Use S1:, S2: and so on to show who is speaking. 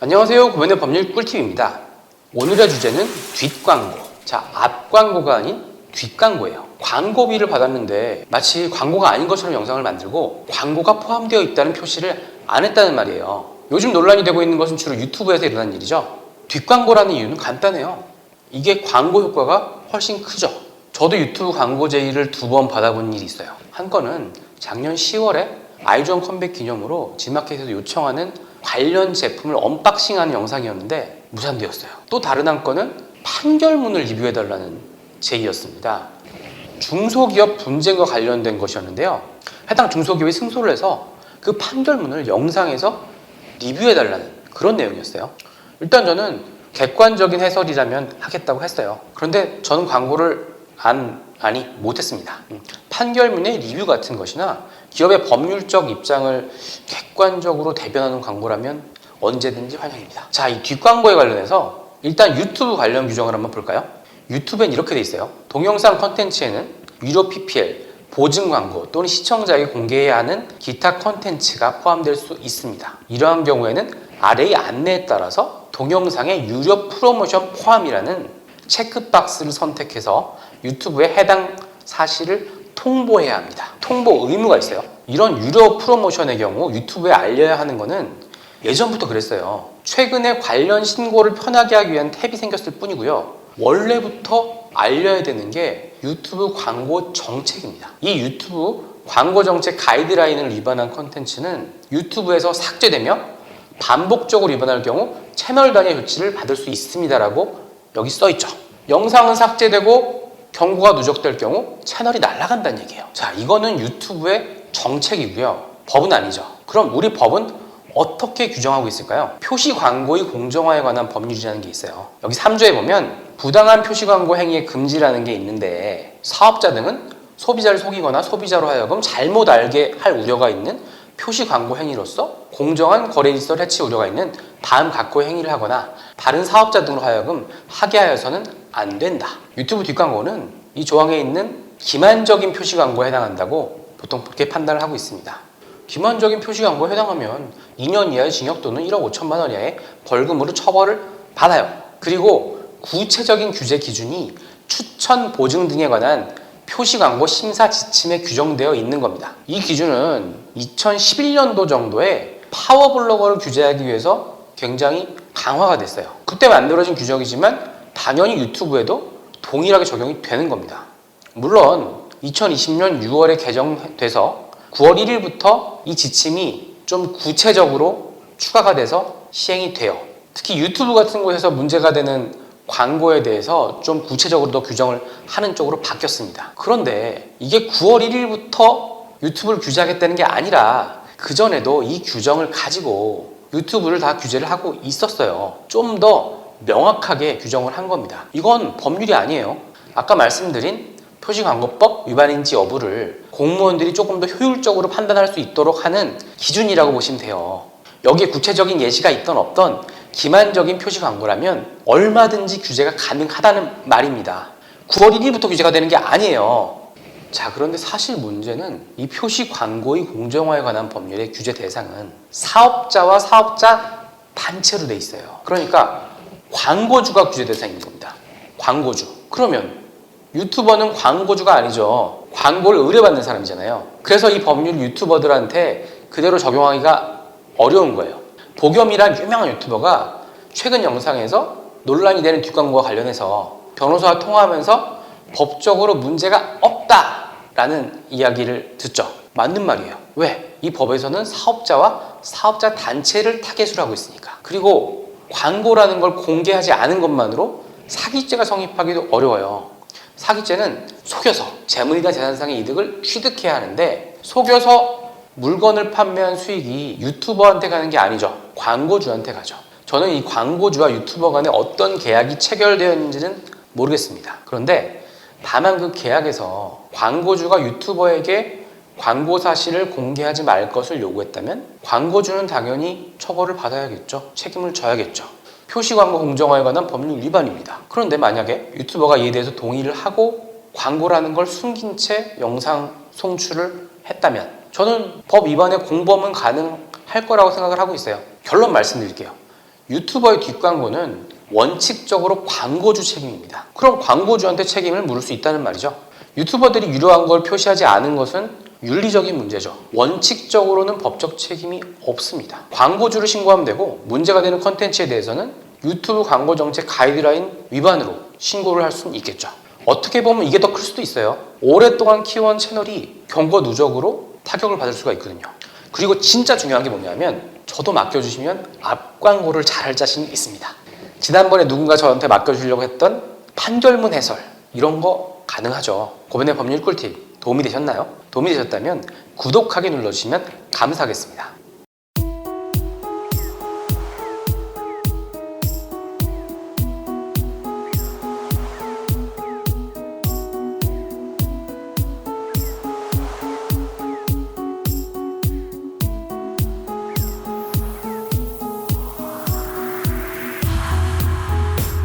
S1: 안녕하세요. 고민의 법률 꿀팁입니다. 오늘의 주제는 뒷광고. 자, 앞광고가 아닌 뒷광고예요. 광고비를 받았는데 마치 광고가 아닌 것처럼 영상을 만들고 광고가 포함되어 있다는 표시를 안 했다는 말이에요. 요즘 논란이 되고 있는 것은 주로 유튜브에서 일어난 일이죠. 뒷광고라는 이유는 간단해요. 이게 광고 효과가 훨씬 크죠. 저도 유튜브 광고 제의를 2번 받아본 일이 있어요. 한 건은 작년 10월에 아이존 컴백 기념으로 지마켓에서 요청하는 관련 제품을 언박싱하는 영상이었는데 무산되었어요. 또 다른 한 건은 판결문을 리뷰해달라는 제의였습니다. 중소기업 분쟁과 관련된 것이었는데요. 해당 중소기업이 승소를 해서 그 판결문을 영상에서 리뷰해달라는 그런 내용이었어요. 일단 저는 객관적인 해설이라면 하겠다고 했어요. 그런데 저는 광고를 못했습니다. 판결문의 리뷰 같은 것이나 기업의 법률적 입장을 객관적으로 대변하는 광고라면 언제든지 환영입니다. 자, 이 뒷광고에 관련해서 일단 유튜브 관련 규정을 한번 볼까요? 유튜브엔 이렇게 돼 있어요. 동영상 컨텐츠에는 유료 PPL, 보증 광고 또는 시청자에게 공개해야 하는 기타 컨텐츠가 포함될 수 있습니다. 이러한 경우에는 아래의 안내에 따라서 동영상의 유료 프로모션 포함이라는 체크박스를 선택해서 유튜브에 해당 사실을 통보해야 합니다. 통보 의무가 있어요. 이런 유료 프로모션의 경우 유튜브에 알려야 하는 것은 예전부터 그랬어요. 최근에 관련 신고를 편하게 하기 위한 탭이 생겼을 뿐이고요. 원래부터 알려야 되는 게 유튜브 광고 정책입니다. 이 유튜브 광고 정책 가이드라인을 위반한 콘텐츠는 유튜브에서 삭제되며 반복적으로 위반할 경우 채널 단위 조치를 받을 수 있습니다라고 여기 써있죠. 영상은 삭제되고 경고가 누적될 경우 채널이 날아간다는 얘기예요. 자, 이거는 유튜브의 정책이고요. 법은 아니죠. 그럼 우리 법은 어떻게 규정하고 있을까요? 표시 광고의 공정화에 관한 법률이라는 게 있어요. 여기 3조에 보면 부당한 표시 광고 행위의 금지라는 게 있는데 사업자 등은 소비자를 속이거나 소비자로 하여금 잘못 알게 할 우려가 있는 표시 광고 행위로서 공정한 거래 질서를 해칠 우려가 있는 다음 각고의 행위를 하거나 다른 사업자 등으로 하여금 하게 하여서는 안 된다. 유튜브 뒷광고는 이 조항에 있는 기만적인 표시 광고에 해당한다고 보통 그렇게 판단을 하고 있습니다. 기만적인 표시 광고에 해당하면 2년 이하의 징역 또는 1억 5천만 원 이하의 벌금으로 처벌을 받아요. 그리고 구체적인 규제 기준이 추천, 보증 등에 관한 표시광고 심사 지침에 규정되어 있는 겁니다. 이 기준은 2011년도 정도에 파워블로거를 규제하기 위해서 굉장히 강화가 됐어요. 그때 만들어진 규정이지만 당연히 유튜브에도 동일하게 적용이 되는 겁니다. 물론 2020년 6월에 개정돼서 9월 1일부터 이 지침이 좀 구체적으로 추가가 돼서 시행이 돼요. 특히 유튜브 같은 곳에서 문제가 되는 광고에 대해서 좀 구체적으로 더 규정을 하는 쪽으로 바뀌었습니다. 그런데 이게 9월 1일부터 유튜브를 규제하겠다는 게 아니라 그전에도 이 규정을 가지고 유튜브를 다 규제를 하고 있었어요. 좀 더 명확하게 규정을 한 겁니다. 이건 법률이 아니에요. 아까 말씀드린 표시광고법 위반인지 여부를 공무원들이 조금 더 효율적으로 판단할 수 있도록 하는 기준이라고 보시면 돼요. 여기에 구체적인 예시가 있던 없던 기만적인 표시 광고라면 얼마든지 규제가 가능하다는 말입니다. 9월 1일부터 규제가 되는 게 아니에요. 자, 그런데 사실 문제는 이 표시 광고의 공정화에 관한 법률의 규제 대상은 사업자와 사업자 단체로 돼 있어요. 그러니까 광고주가 규제 대상인 겁니다. 광고주. 그러면 유튜버는 광고주가 아니죠. 광고를 의뢰받는 사람이잖아요. 그래서 이 법률 유튜버들한테 그대로 적용하기가 어려운 거예요. 보겸이란 유명한 유튜버가 최근 영상에서 논란이 되는 뒷광고와 관련해서 변호사와 통화하면서 법적으로 문제가 없다라는 이야기를 듣죠. 맞는 말이에요. 왜? 이 법에서는 사업자와 사업자 단체를 타겟으로 하고 있으니까. 그리고 광고라는 걸 공개하지 않은 것만으로 사기죄가 성립하기도 어려워요. 사기죄는 속여서 재물이나 재산상의 이득을 취득해야 하는데 속여서 물건을 판매한 수익이 유튜버한테 가는 게 아니죠. 광고주한테 가죠. 저는 이 광고주와 유튜버 간에 어떤 계약이 체결되었는지는 모르겠습니다. 그런데 다만 그 계약에서 광고주가 유튜버에게 광고 사실을 공개하지 말 것을 요구했다면 광고주는 당연히 처벌을 받아야겠죠. 책임을 져야겠죠. 표시광고 공정화에 관한 법률 위반입니다. 그런데 만약에 유튜버가 이에 대해서 동의를 하고 광고라는 걸 숨긴 채 영상 송출을 했다면 저는 법 위반의 공범은 가능할 거라고 생각을 하고 있어요. 결론 말씀드릴게요. 유튜버의 뒷광고는 원칙적으로 광고주 책임입니다. 그럼 광고주한테 책임을 물을 수 있다는 말이죠. 유튜버들이 유료한 걸 표시하지 않은 것은 윤리적인 문제죠. 원칙적으로는 법적 책임이 없습니다. 광고주를 신고하면 되고 문제가 되는 컨텐츠에 대해서는 유튜브 광고 정책 가이드라인 위반으로 신고를 할 수는 있겠죠. 어떻게 보면 이게 더 클 수도 있어요. 오랫동안 키워온 채널이 경고 누적으로 타격을 받을 수가 있거든요. 그리고 진짜 중요한 게 뭐냐면 저도 맡겨주시면 앞 광고를 잘할 자신이 있습니다. 지난번에 누군가 저한테 맡겨주려고 했던 판결문 해설 이런 거 가능하죠. 고변의 법률 꿀팁 도움이 되셨나요? 도움이 되셨다면 구독하기 눌러주시면 감사하겠습니다.